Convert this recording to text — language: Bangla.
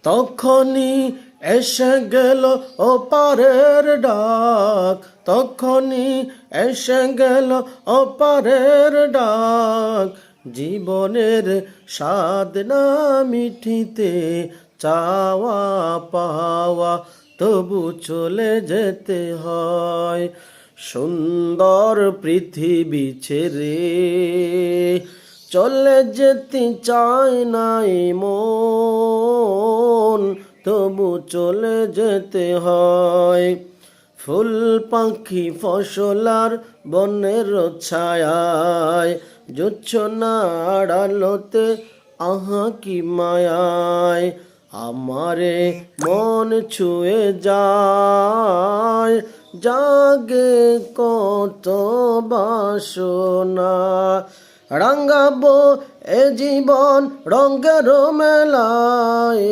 তখনই এসে গেল ওপারের ডাক, তখনই এসে গেল ওপারের ডাক। জীবনের স্বাদ না মিঠিতে চাওয়া পাওয়া, তবু চলে যেতে হয়। সুন্দর পৃথিবী ছেড়ে চলে যেতে চায় নাই মন, তবু চলে যেতে হয়। ফুল পাখি ফসলার বনের ছায়ায়, জোছনার আলোতে আহা কি মায়ায়, আমারে মন ছুঁয়ে যায়, জাগে কত বাসনা। রাঙাবো এ জীবন রঙের মেলায়।